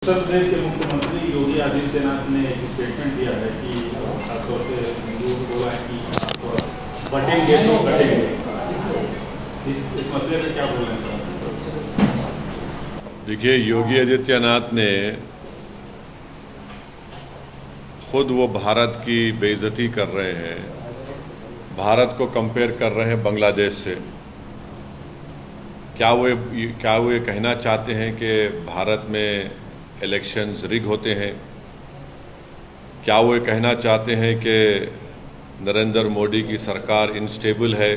उत्तर प्रदेश के मुख्यमंत्री योगी आदित्यनाथ ने एक स्टेटमेंट दिया है कि खासतौर से हिंदुओं को बोला है कि आप बटेंगे तो कटेंगे। इस मसले पर क्या बोलना चाहते हैं? देखिए, योगी आदित्यनाथ ने खुद वो भारत की बेइज्जती कर रहे हैं, भारत को कंपेयर कर रहे हैं बांग्लादेश से। क्या वो ये कहना चाहते हैं कि भारत में इलेक्शंस रिग होते हैं? क्या वो ये कहना चाहते हैं कि नरेंद्र मोदी की सरकार इनस्टेबल है?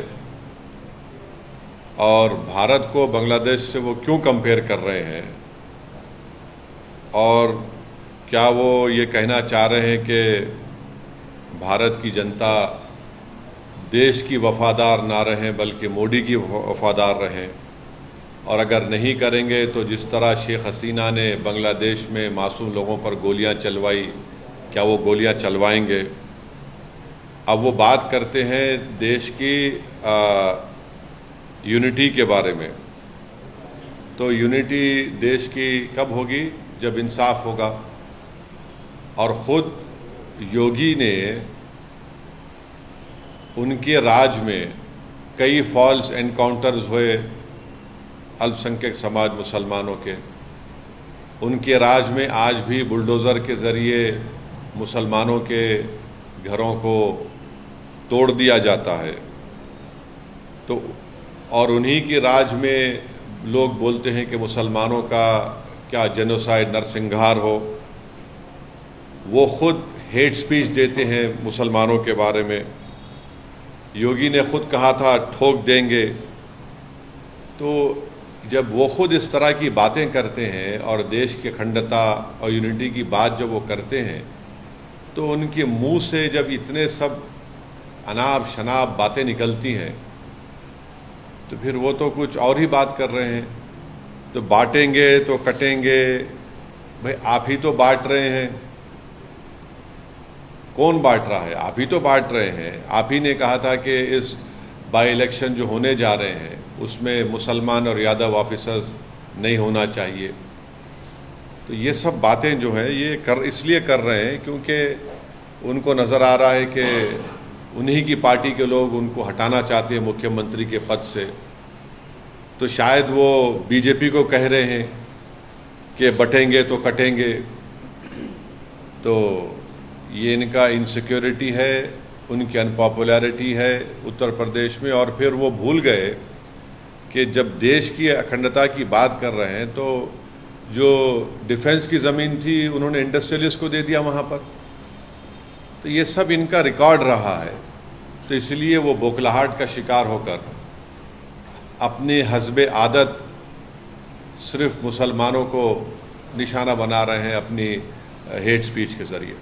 और भारत को बांग्लादेश से वो क्यों कंपेयर कर रहे हैं? और क्या वो ये कहना चाह रहे हैं कि भारत की जनता देश की वफादार ना रहें बल्कि मोदी की वफादार रहें? और अगर नहीं करेंगे तो जिस तरह शेख हसीना ने बांग्लादेश में मासूम लोगों पर गोलियां चलवाई, क्या वो गोलियां चलवाएंगे? अब वो बात करते हैं देश की यूनिटी के बारे में। तो यूनिटी देश की कब होगी? जब इंसाफ होगा। और ख़ुद योगी ने उनके राज में कई फॉल्स एनकाउंटर्स हुए अल्पसंख्यक समाज मुसलमानों के। उनके राज में आज भी बुलडोज़र के ज़रिए मुसलमानों के घरों को तोड़ दिया जाता है। तो और उन्हीं के राज में लोग बोलते हैं कि मुसलमानों का क्या जेनोसाइड नरसंहार हो। वो खुद हेट स्पीच देते हैं मुसलमानों के बारे में। योगी ने खुद कहा था ठोक देंगे। तो जब वो खुद इस तरह की बातें करते हैं और देश की अखंडता और यूनिटी की बात जब वो करते हैं, तो उनके मुंह से जब इतने सब अनाप शनाप बातें निकलती हैं, तो फिर वो तो कुछ और ही बात कर रहे हैं। तो बांटेंगे तो कटेंगे, भाई आप ही तो बांट रहे हैं। कौन बांट रहा है? आप ही तो बांट रहे हैं। आप ही ने कहा था कि इस बाई इलेक्शन जो होने जा रहे हैं उसमें मुसलमान और यादव ऑफिसर्स नहीं होना चाहिए। तो ये सब बातें जो हैं ये इसलिए कर रहे हैं क्योंकि उनको नज़र आ रहा है कि उन्हीं की पार्टी के लोग उनको हटाना चाहते हैं मुख्यमंत्री के पद से। तो शायद वो बीजेपी को कह रहे हैं कि बटेंगे तो कटेंगे। तो ये इनका इनसिक्योरिटी है, उनकी अनपॉपुलैरिटी है उत्तर प्रदेश में। और फिर वो भूल गए कि जब देश की अखंडता की बात कर रहे हैं तो जो डिफेंस की ज़मीन थी उन्होंने इंडस्ट्रियलिस्ट को दे दिया वहाँ पर। तो ये सब इनका रिकॉर्ड रहा है। तो इसलिए वो बौखलाहट का शिकार होकर अपनी हस्बे आदत सिर्फ मुसलमानों को निशाना बना रहे हैं अपनी हेट स्पीच के ज़रिए।